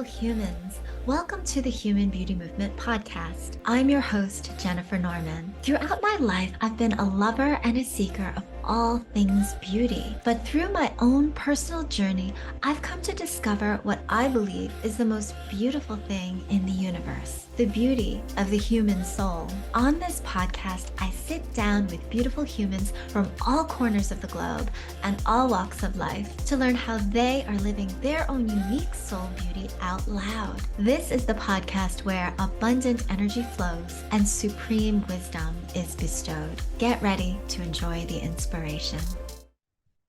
humans. Welcome to the Human Beauty Movement podcast. I'm your host, Jennifer Norman. Throughout my life, I've been a lover and a seeker of all things beauty. But through my own personal journey, I've come to discover what I believe is the most beautiful thing in the universe, the beauty of the human soul. On this podcast, I sit down with beautiful humans from all corners of the globe and all walks of life to learn how they are living their own unique soul beauty out loud. This is the podcast where abundant energy flows and supreme wisdom is bestowed. Get ready to enjoy the inspiration.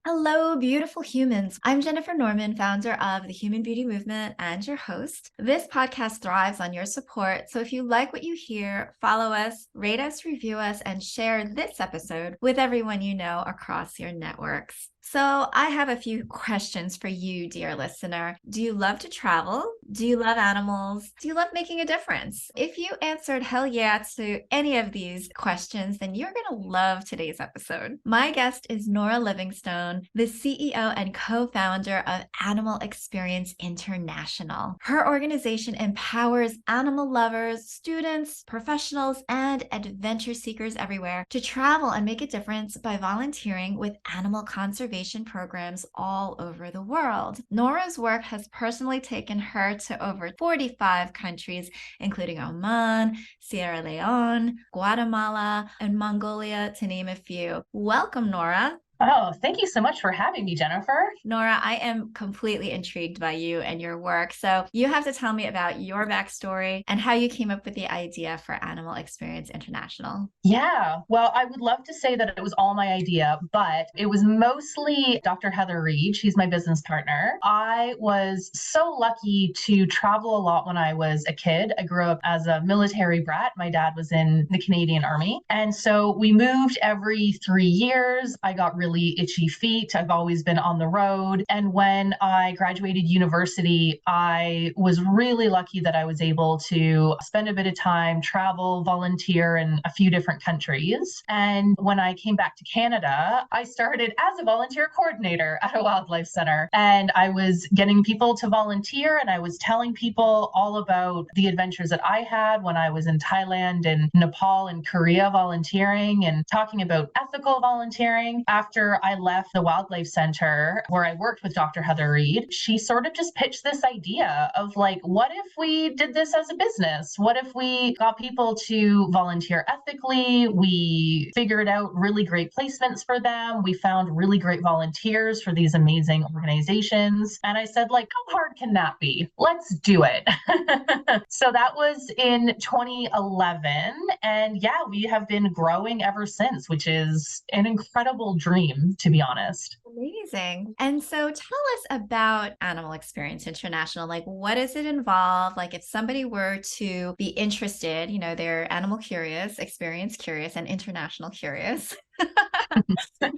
Hello, beautiful humans. I'm Jennifer Norman, founder of the Human Beauty Movement and your host. This podcast thrives on your support. So if you like what you hear, follow us, rate us, review us, and share this episode with everyone you know across your networks. So I have a few questions for you, dear listener. Do you love to travel? Do you love animals? Do you love making a difference? If you answered hell yeah to any of these questions, then you're going to love today's episode. My guest is Nora Livingstone, the CEO and co-founder of Animal Experience International. Her organization empowers animal lovers, students, professionals, and adventure seekers everywhere to travel and make a difference by volunteering with animal conservation programs all over the world. Nora's work has personally taken her to over 45 countries, including Oman, Sierra Leone, Guatemala, and Mongolia, to name a few. Welcome, Nora. Oh, thank you so much for having me, Jennifer. Nora, I am completely intrigued by you and your work. So you have to tell me about your backstory and how you came up with the idea for Animal Experience International. Yeah, well, I would love to say that it was all my idea, but it was mostly Dr. Heather Reed. She's my business partner. I was so lucky to travel a lot when I was a kid. I grew up as a military brat. My dad was in the Canadian Army. And so we moved every 3 years. I got really itchy feet. I've always been on the road. And when I graduated university, I was really lucky that I was able to spend a bit of time, travel, volunteer in a few different countries. And when I came back to Canada, I started as a volunteer coordinator at a wildlife center. And I was getting people to volunteer, and I was telling people all about the adventures that I had when I was in Thailand and Nepal and Korea volunteering, and talking about ethical volunteering. After I left the wildlife center where I worked with Dr. Heather Reed, she sort of just pitched this idea of like, what if we did this as a business? What if we got people to volunteer ethically? We figured out really great placements for them. We found really great volunteers for these amazing organizations. And I said, like, how hard can that be? Let's do it. So that was in 2011. And yeah, we have been growing ever since, which is an incredible dream, to be honest. Amazing. And so tell us about Animal Experience International. Like, what does it involve? Like, if somebody were to be interested, you know, they're animal curious, experience curious, and international curious.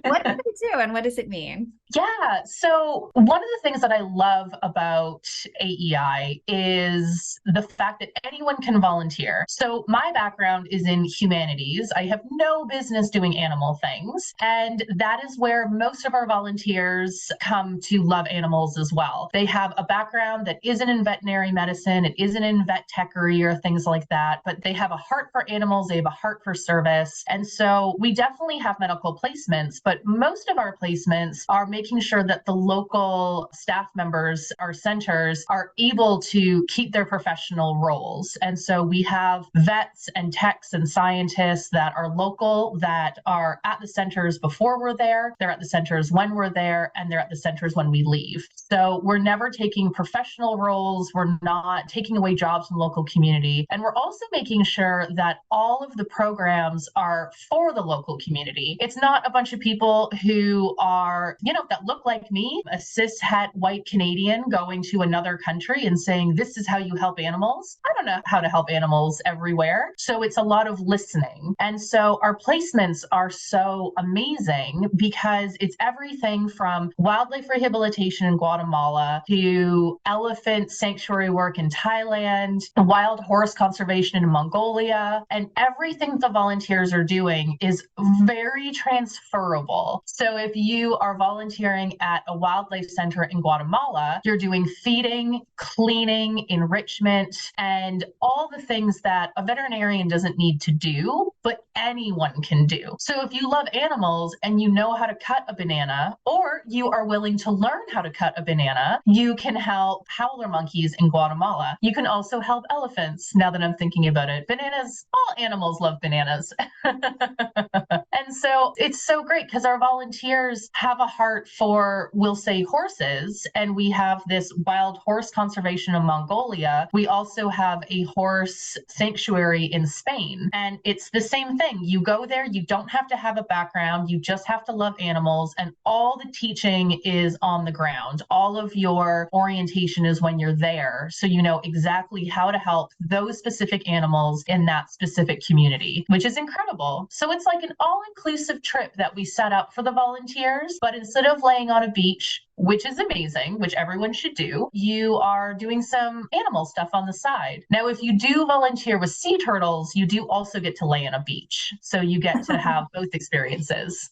What does it do and what does it mean? Yeah. So one of the things that I love about AEI is the fact that anyone can volunteer. So my background is in humanities. I have no business doing animal things. And that is where most of our volunteers come to love animals as well. They have a background that isn't in veterinary medicine, it isn't in vet techery or things like that, but they have a heart for animals, they have a heart for service. And so we definitely have medical placements, but most of our placements are making sure that the local staff members, our centers, are able to keep their professional roles. And so we have vets and techs and scientists that are local, that are at the centers before we're there, they're at the centers when we're there, and they're at the centers when we leave. So we're never taking professional roles, we're not taking away jobs from the local community. And we're also making sure that all of the programs are for the local community. It's not a bunch of people who are, that look like me, a cis-het white Canadian going to another country and saying, this is how you help animals. I don't know how to help animals everywhere. So it's a lot of listening. And so our placements are so amazing because it's everything from wildlife rehabilitation in Guatemala to elephant sanctuary work in Thailand, wild horse conservation in Mongolia. And everything the volunteers are doing is very transparent transferable. So if you are volunteering at a wildlife center in Guatemala, you're doing feeding, cleaning, enrichment, and all the things that a veterinarian doesn't need to do, but anyone can do. So if you love animals and you know how to cut a banana, or you are willing to learn how to cut a banana, you can help howler monkeys in Guatemala. You can also help elephants, now that I'm thinking about it. Bananas, all animals love bananas. And so it's so great because our volunteers have a heart for, we'll say, horses, and we have this wild horse conservation in Mongolia. We also have a horse sanctuary in Spain, and it's the same thing. You go there, you don't have to have a background, you just have to love animals, and all the teaching is on the ground. All of your orientation is when you're there, so you know exactly how to help those specific animals in that specific community, which is incredible. So it's like an all-inclusive trip that we set up for the volunteers, but instead of laying on a beach, which is amazing, which everyone should do, you are doing some animal stuff on the side. Now, if you do volunteer with sea turtles, you do also get to lay on a beach. So you get to have both experiences.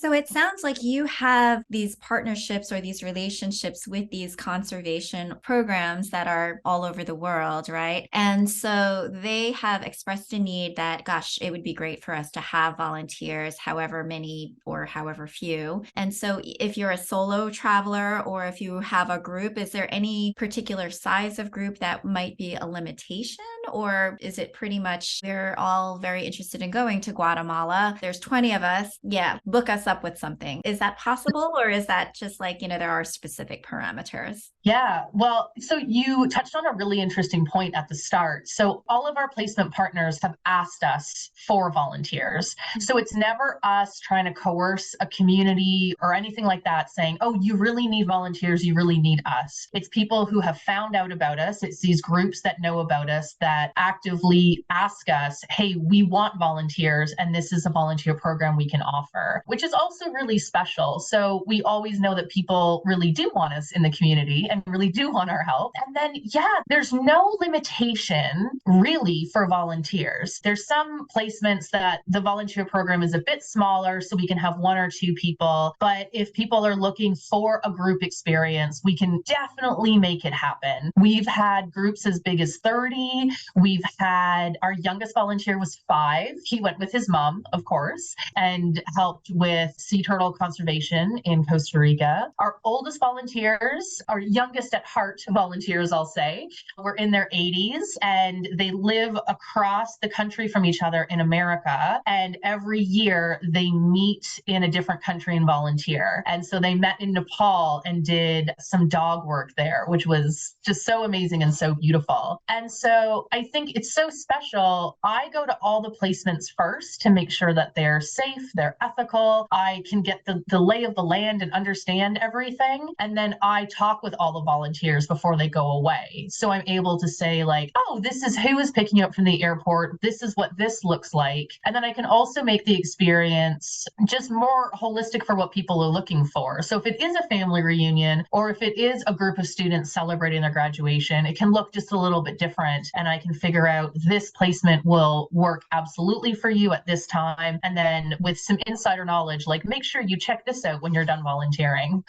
So it sounds like you have these partnerships or these relationships with these conservation programs that are all over the world, right? And so they have expressed a need that, gosh, it would be great for us to have volunteers, however many or however few. And so if you're a solo traveler or if you have a group, is there any particular size of group that might be a limitation? Or is it pretty much we're all very interested in going to Guatemala? There's 20 of us. Yeah, book us up with something. Is that possible? Or is that just like, there are specific parameters? Yeah, well, so you touched on a really interesting point at the start. So all of our placement partners have asked us for volunteers. So it's never us trying to coerce a community or anything like that saying, oh, you really need volunteers, you really need us. It's people who have found out about us. It's these groups that know about us that actively ask us, hey, we want volunteers, and this is a volunteer program we can offer, which is also really special. So we always know that people really do want us in the community and really do want our help. And then, yeah, there's no limitation really for volunteers. There's some placements that the volunteer program is a bit smaller, so we can have one or two people. But if people are looking for a group experience, we can definitely make it happen. We've had groups as big as 30. We've had our youngest volunteer was 5. He went with his mom, of course, and helped with sea turtle conservation in Costa Rica. Our oldest volunteers, our youngest at heart volunteers, I'll say, were in their 80s, and they live across the country from each other in America. And every year they meet in a different country and volunteer. And so they met in Nepal and did some dog work there, which was just so amazing and so beautiful. And so I think it's so special. I go to all the placements first to make sure that they're safe, they're ethical. I can get the lay of the land and understand everything. And then I talk with all the volunteers before they go away. So I'm able to say like, oh, this is who is picking you up from the airport. This is what this looks like. And then I can also make the experience just more holistic for what people are looking for. So if it is a family reunion or if it is a group of students celebrating their graduation, it can look just a little bit different. And I can figure out this placement will work absolutely for you at this time. And then with some insider knowledge, like make sure you check this out when you're done volunteering.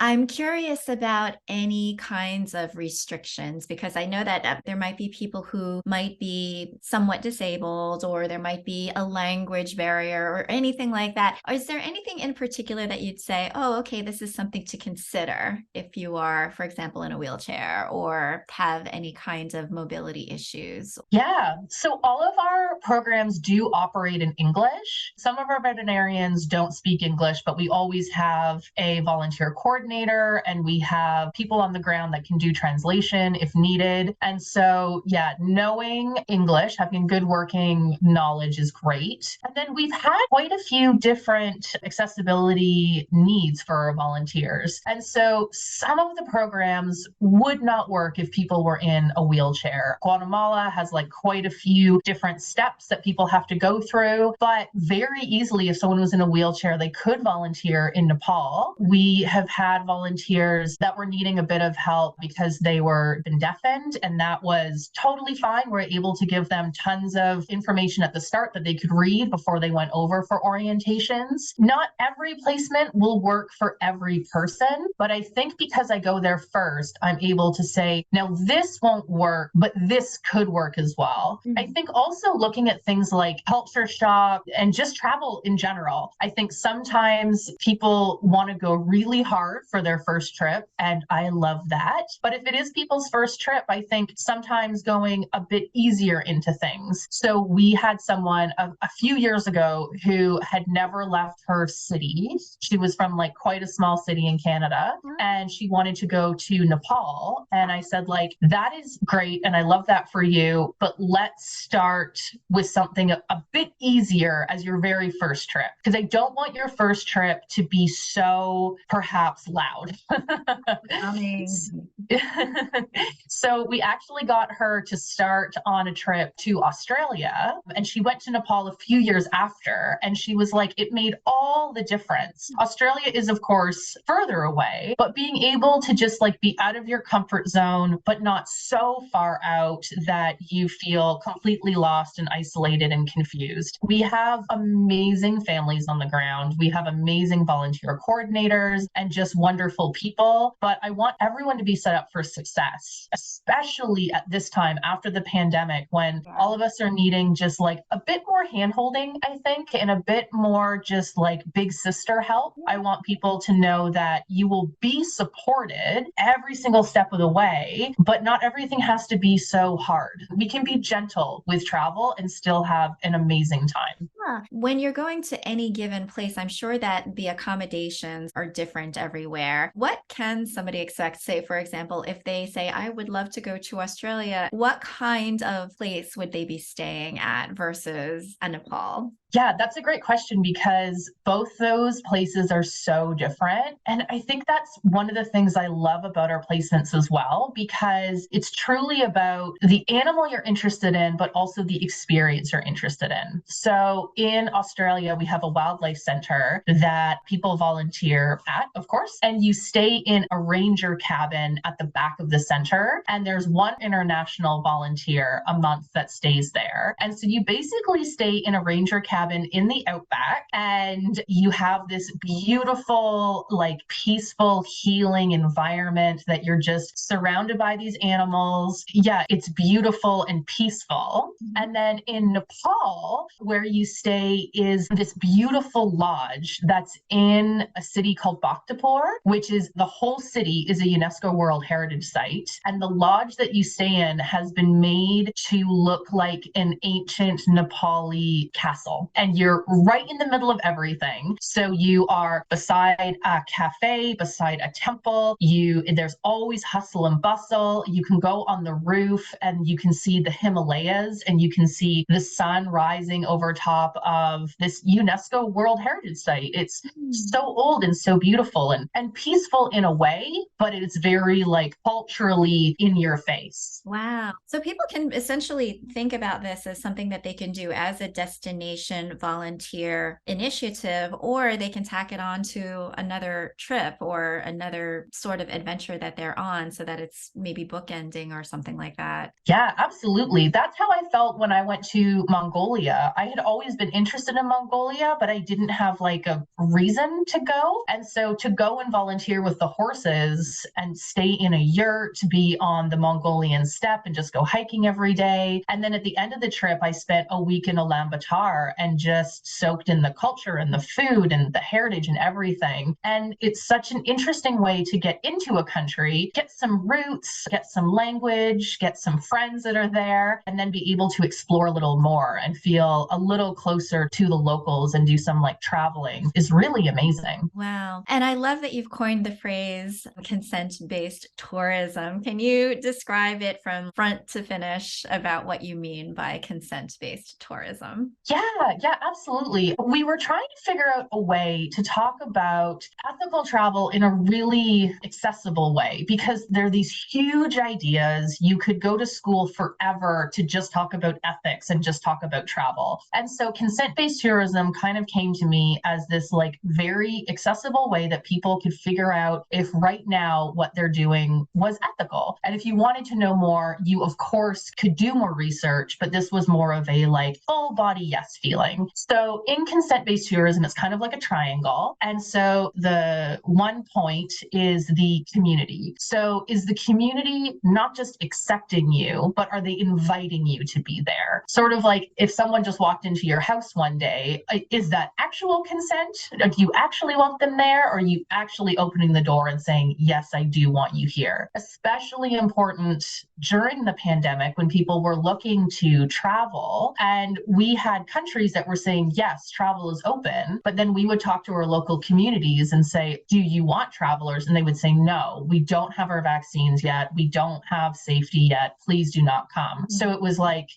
I'm curious about any kinds of restrictions because I know that there might be people who might be somewhat disabled or there might be a language barrier or anything like that. Is there anything in particular that you'd say, oh, okay, this is something to consider if you are, for example, in a wheelchair or have any kinds of mobility issues? Yeah, so all of our programs do operate in English. Some of our veterinarians don't speak English, but we always have a volunteer coordinator and we have people on the ground that can do translation if needed. And so, yeah, knowing English, having good working knowledge is great. And then we've had quite a few different accessibility needs for our volunteers. And so some of the programs would not work if people were in a wheelchair. Guatemala has like quite a few different steps that people have to go through, but very easily, if someone was in a wheelchair, they could volunteer in Nepal. We have had volunteers that were needing a bit of help because they were been deafened, and that was totally fine. We're able to give them tons of information at the start that they could read before they went over for orientations. Not every placement will work for every person, but I think because I go there first, I'm able to say, now this won't work, but this could work as well. I think also looking at things like culture shock and just travel in general. I think sometimes people want to go really hard for their first trip, and I love that. But if it is people's first trip, I think sometimes going a bit easier into things. So we had someone a few years ago who had never left her city. She was from like quite a small city in Canada, and she wanted to go to Nepal. And I said, like, that is great, and I love that for you, but let's start with something a bit easier as your very first trip, because I don't want your first trip to be so perhaps loud. So we actually got her to start on a trip to Australia, and she went to Nepal a few years after, and she was like, it made all the difference. Australia is, of course, further away, but being able to just like be out of your comfort zone, but not so far out that you feel completely lost and isolated and confused. We have amazing families on the ground. We have amazing volunteer coordinators and just wonderful people. But I want everyone to be set up for success, especially at this time after the pandemic, when all of us are needing just like a bit more handholding, I think, and a bit more just like big sister help. I want people to know that you will be supported every single step of the way, but not everything has to be so hard. We can be gentle with travel and still have an amazing time. When you're going to any given place, I'm sure that the accommodations are different everywhere. What can somebody expect? Say, for example, if they say, I would love to go to Australia, what kind of place would they be staying at versus a Nepal? Yeah, that's a great question, because both those places are so different. And I think that's one of the things I love about our placements as well, because it's truly about the animal you're interested in, but also the experience you're interested in. So in Australia, we have a wildlife center that people volunteer at, of course, and you stay in a ranger cabin at the back of the center. And there's one international volunteer a month that stays there. And so you basically stay in a ranger cabin in the outback, and you have this beautiful, like peaceful, healing environment that you're just surrounded by these animals. Yeah, it's beautiful and peaceful. And then in Nepal, where you stay is this beautiful lodge that's in a city called Bhaktapur, which is the whole city is a UNESCO World Heritage Site. And the lodge that you stay in has been made to look like an ancient Nepali castle. And you're right in the middle of everything. So you are beside a cafe, beside a temple. There's always hustle and bustle. You can go on the roof and you can see the Himalayas, and you can see the sun rising over top of this UNESCO World Heritage Site. It's so old and so beautiful and peaceful in a way, but it's very like culturally in your face. Wow. So people can essentially think about this as something that they can do as a destination volunteer initiative, or they can tack it on to another trip or another sort of adventure that they're on, so that it's maybe bookending or something like that. Yeah, absolutely. That's how I felt when I went to Mongolia. I had always been interested in Mongolia, but I didn't have like a reason to go. And so to go and volunteer with the horses and stay in a yurt, to be on the Mongolian steppe and just go hiking every day. And then at the end of the trip, I spent a week in Ulaanbaatar and just soaked in the culture and the food and the heritage and everything. And it's such an interesting way to get into a country, get some roots, get some language, get some friends that are there, and then be able to explore a little more and feel a little closer to the locals and do some like traveling is really amazing. Wow. And I love that you've coined the phrase consent-based tourism. Can you describe it from front to finish about what you mean by consent-based tourism? Yeah, absolutely. We were trying to figure out a way to talk about ethical travel in a really accessible way, because there are these huge ideas. You could go to school forever to just talk about ethics and just talk about travel. And so consent-based tourism kind of came to me as this like very accessible way that people people could figure out if right now what they're doing was ethical. And if you wanted to know more, you of course could do more research, but this was more of a like full body yes feeling. So in consent-based tourism, it's kind of like a triangle. And so the one point is the community. So is the community not just accepting you, but are they inviting you to be there? Sort of like if someone just walked into your house one day, is that actual consent? Do you actually want them there? Or are you actually opening the door and saying, yes, I do want you here? Especially important during the pandemic when people were looking to travel, and we had countries that were saying, yes, travel is open, but then we would talk to our local communities and say, do you want travelers? And they would say, no, we don't have our vaccines yet. We don't have safety yet. Please do not come. So it was like,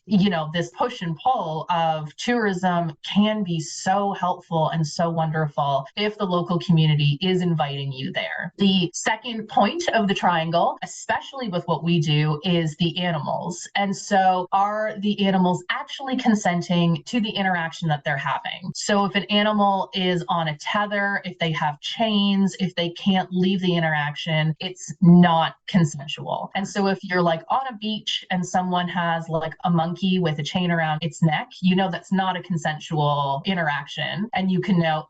this push and pull of tourism can be so helpful and so wonderful if the local community is inviting you there. The second point of the triangle, especially with what we do, is the animals. And so are the animals actually consenting to the interaction that they're having? So if an animal is on a tether, if they have chains, if they can't leave the interaction, it's not consensual. And so if you're like on a beach and someone has like a monkey with a chain around its neck, that's not a consensual interaction. And you can know,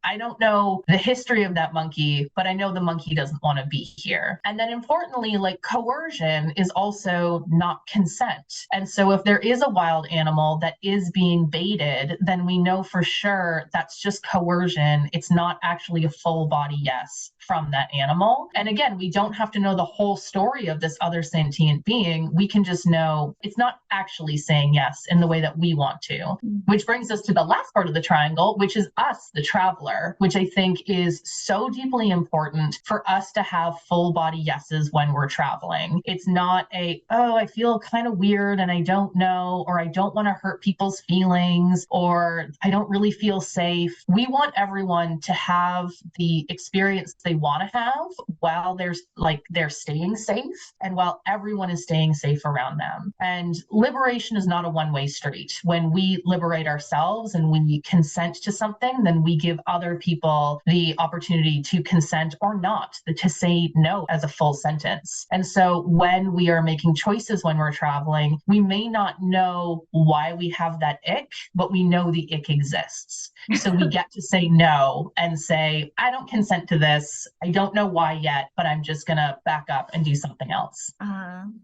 I don't know the history of that monkey, but I know the monkey doesn't want to be here. And then importantly, like coercion is also not consent. And so if there is a wild animal that is being baited, then we know for sure that's just coercion. It's not actually a full body yes from that animal. And again, we don't have to know the whole story of this other sentient being. We can just know it's not actually saying yes in the way that we want to. Which brings us to the last part of the triangle, which is us, the traveler, which I think is so deeply important for us to have full body yeses when we're traveling. It's not I feel kind of weird and I don't know, or I don't want to hurt people's feelings, or I don't really feel safe. We want everyone to have the experience they want to have while they're staying safe and while everyone is staying safe around them. And liberation is not a one-way street. When we liberate ourselves and we consent to something, then we give other people the opportunity to consent or not, to say no as a full sentence. And so when we are making choices when we're traveling, we may not know why we have that ick, but we know the ick exists. So we get to say no and say, I don't consent to this. I don't know why yet, but I'm just going to back up and do something else.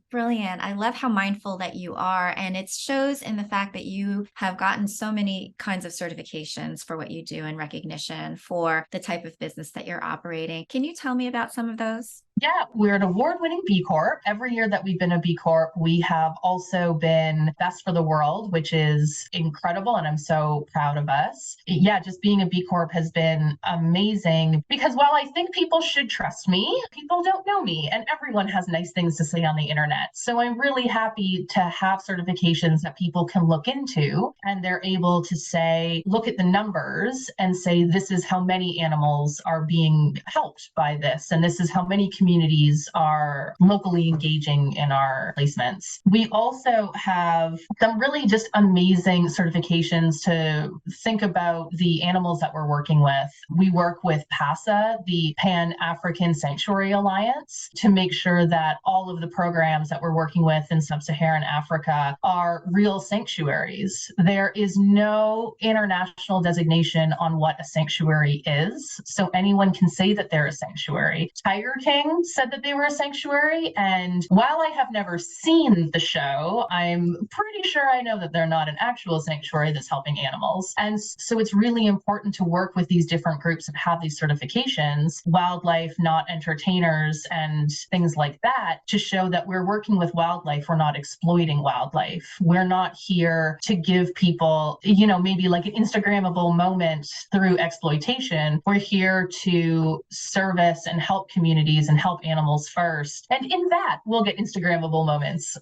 Brilliant. I love how mindful that you are. And it shows in the fact that you have gotten so many kinds of certifications for what you do and recognition for the type of business that you're operating. Can you tell me about some of those? Yeah, we're an award-winning B Corp. Every year that we've been a B Corp, we have also been Best for the World, which is incredible, and I'm so proud of us. Yeah, just being a B Corp has been amazing because while I think people should trust me, people don't know me, and everyone has nice things to say on the internet. So I'm really happy to have certifications that people can look into, and they're able to say, look at the numbers and say, this is how many animals are being helped by this, and this is how many communities are locally engaging in our placements. We also have some really just amazing certifications to think about the animals that we're working with. We work with PASA, the Pan-African Sanctuary Alliance, to make sure that all of the programs that we're working with in sub-Saharan Africa are real sanctuaries. There is no international designation on what a sanctuary is, so anyone can say that they're a sanctuary. Tiger King said that they were a sanctuary, and while I have never seen the show, I'm pretty sure I know that they're not an actual sanctuary that's helping animals. And so it's really important to work with these different groups and have these certifications, wildlife, not entertainers, and things like that, to show that we're working with wildlife, we're not exploiting wildlife. We're not here to give people, maybe like an Instagrammable moment through exploitation. We're here to service and help communities and help animals first. And in that, we'll get Instagrammable moments.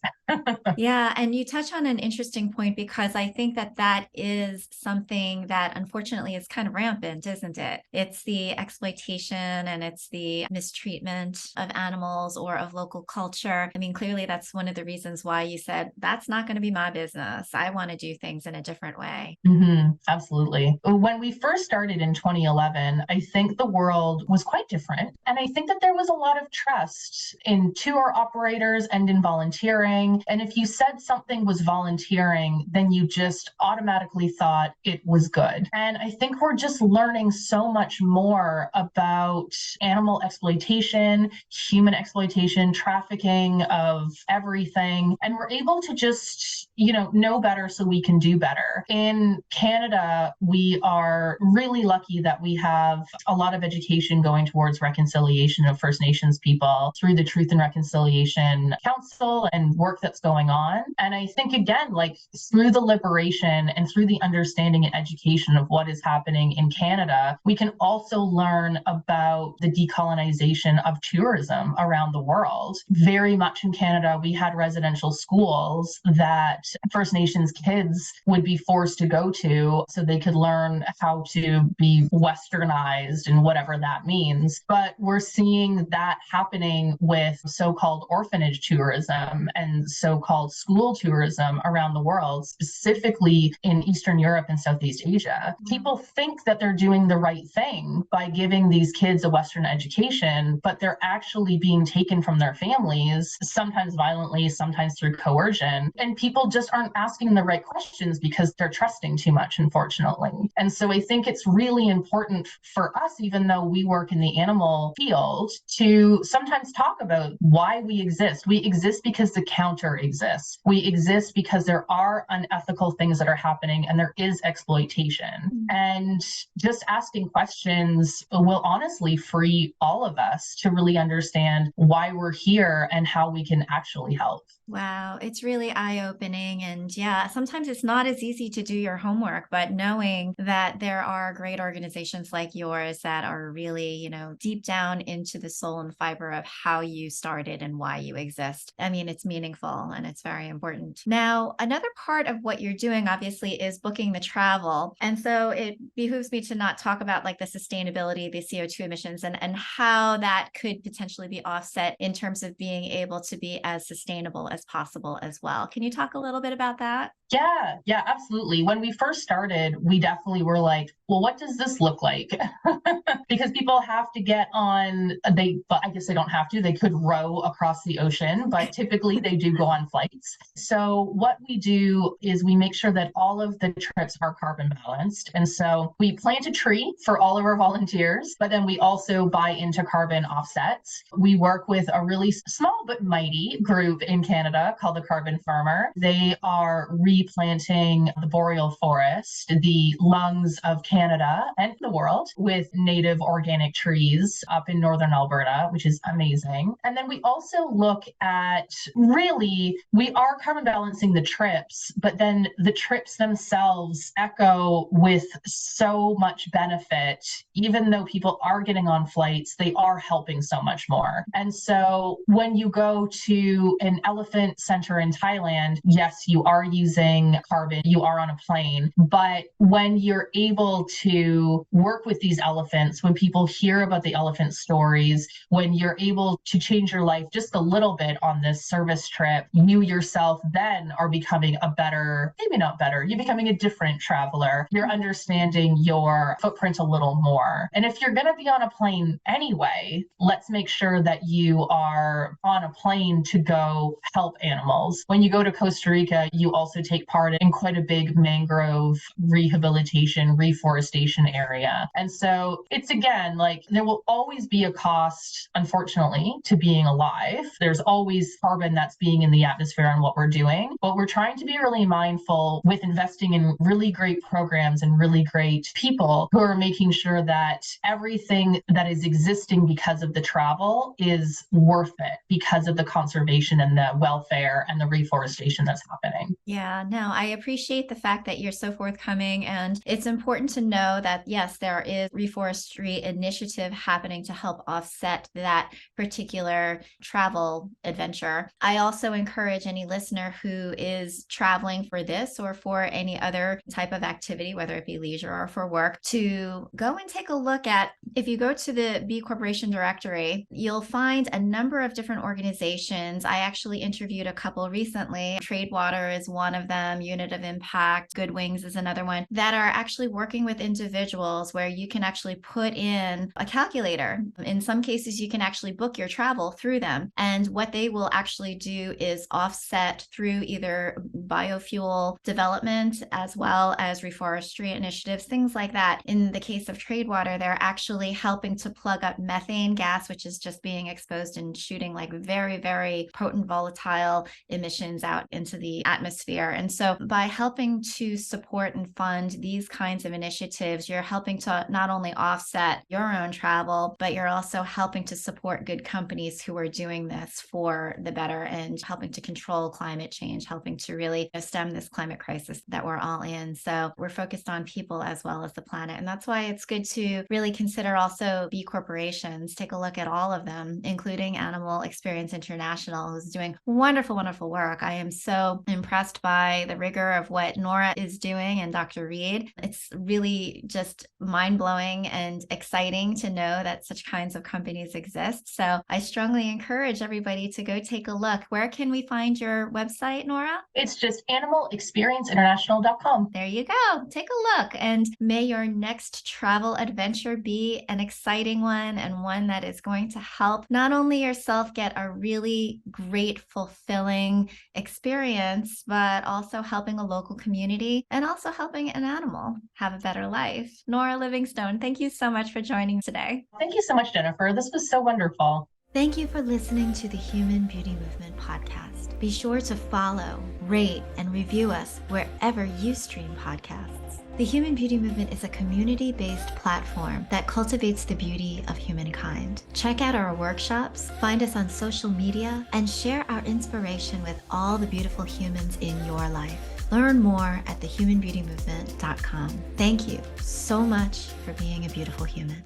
Yeah, and you touch on an interesting point because I think that that is something that unfortunately is kind of rampant, isn't it? It's the exploitation and it's the mistreatment of animals or of local culture. I mean, clearly that's one of the reasons why you said, that's not going to be my business. I want to do things in a different way. Absolutely. When we first started in 2011, I think the world was quite different. And I think that there was a lot of trust in tour operators and in volunteering. And if you said something was volunteering, then you just automatically thought it was good. And I think we're just learning so much more about animal exploitation, human exploitation, trafficking of everything. And we're able to just, know better so we can do better. In Canada, we are really lucky that we have a lot of education going towards reconciliation of First Nations people through the Truth and Reconciliation Council and work that's going on. And I think, again, like through the liberation and through the understanding and education of what is happening in Canada, we can also learn about the decolonization of tourism around the world. Very much in Canada, we had residential schools that First Nations kids would be forced to go to so they could learn how to be westernized and whatever that means. But we're seeing that happening with so-called orphanage tourism and so-called school tourism around the world, specifically in Eastern Europe and Southeast Asia. People think that they're doing the right thing by giving these kids a Western education, but they're actually being taken from their families, sometimes violently, sometimes through coercion. And people just aren't asking the right questions because they're trusting too much, unfortunately. And so I think it's really important for us, even though we work in the animal field, to sometimes talk about why we exist. We exist because the counter exists. We exist because there are unethical things that are happening and there is exploitation. And just asking questions will honestly free all of us to really understand why we're here and how we can actually help. Wow, it's really eye-opening. And yeah, sometimes it's not as easy to do your homework, but knowing that there are great organizations like yours that are really, deep down into the soul and fiber of how you started and why you exist. I mean, it's meaningful and it's very important. Now, another part of what you're doing, obviously, is booking the travel. And so it behooves me to not talk about like the sustainability, the CO2 emissions, and how that could potentially be offset in terms of being able to be as sustainable as possible as well. Can you talk a little bit about that? Yeah, absolutely. When we first started, we definitely were like, well, what does this look like? Because people have to get on, but I guess they don't have to, they could row across the ocean, but typically they do go on flights. So what we do is we make sure that all of the trips are carbon balanced. And so we plant a tree for all of our volunteers, but then we also buy into carbon offsets. We work with a really small but mighty group in Canada called the Carbon Farmer. They are replanting the boreal forest, the lungs of Canada and the world, with native organic trees up in northern Alberta, which is amazing. And then we also look at, really, we are carbon balancing the trips, but then the trips themselves echo with so much benefit. Even though people are getting on flights, they are helping so much more. And so when you go to an elephant center in Thailand, yes, you are using carbon, you are on a plane. But when you're able to work with these elephants, when people hear about the elephant stories, when you're able to change your life just a little bit on this service trip, you yourself then are becoming a better, maybe not better, you're becoming a different traveler. You're understanding your footprint a little more. And if you're going to be on a plane anyway, let's make sure that you are on a plane to go help animals. When you go to Costa Rica, you also take part in quite a big mangrove rehabilitation, reforestation area. And so it's, again, like there will always be a cost, unfortunately, to being alive. There's always carbon that's being in the atmosphere on what we're doing, but we're trying to be really mindful with investing in really great programs and really great people who are making sure that everything that is existing because of the travel is worth it because of the conservation and the welfare and the reforestation that's happening. Yeah, Yeah, no, I appreciate the fact that you're so forthcoming. And it's important to know that, yes, there is reforestry initiative happening to help offset that particular travel adventure. I also encourage any listener who is traveling for this or for any other type of activity, whether it be leisure or for work, to go and take a look at, if you go to the B Corporation directory, you'll find a number of different organizations. I actually interviewed a couple recently. Tradewater is one of them, Unit of Impact, Good Wings is another one, that are actually working with individuals where you can actually put in a calculator. In some cases, you can actually book your travel through them. And what they will actually do is offset through either biofuel development as well as reforestry initiatives, things like that. In the case of Tradewater, they're actually helping to plug up methane gas, which is just being exposed and shooting like very, very potent volatile emissions out into the atmosphere. And so by helping to support and fund these kinds of initiatives, you're helping to not only offset your own travel, but you're also helping to support good companies who are doing this for the better and helping to control climate change, helping to really stem this climate crisis that we're all in. So we're focused on people as well as the planet. And that's why it's good to really consider also B corporations. Take a look at all of them, including Animal Experience International, who's doing wonderful, wonderful work. I am so impressed by the rigor of what Nora is doing and Dr. Reed. It's really just mind-blowing and exciting to know that such kinds of companies exist. So I strongly encourage everybody to go take a look. Where can we find your website, Nora? It's just animalexperienceinternational.com. There you go. Take a look. And may your next travel adventure be an exciting one and one that is going to help not only yourself get a really great, fulfilling experience, but also helping a local community and also helping an animal have a better life. Nora Livingstone, thank you so much for joining today. Thank you so much, Jennifer. This was so wonderful. Thank you for listening to the Human Beauty Movement podcast. Be sure to follow, rate, and review us wherever you stream podcasts. The Human Beauty Movement is a community-based platform that cultivates the beauty of humankind. Check out our workshops, find us on social media, and share our inspiration with all the beautiful humans in your life. Learn more at thehumanbeautymovement.com. Thank you so much for being a beautiful human.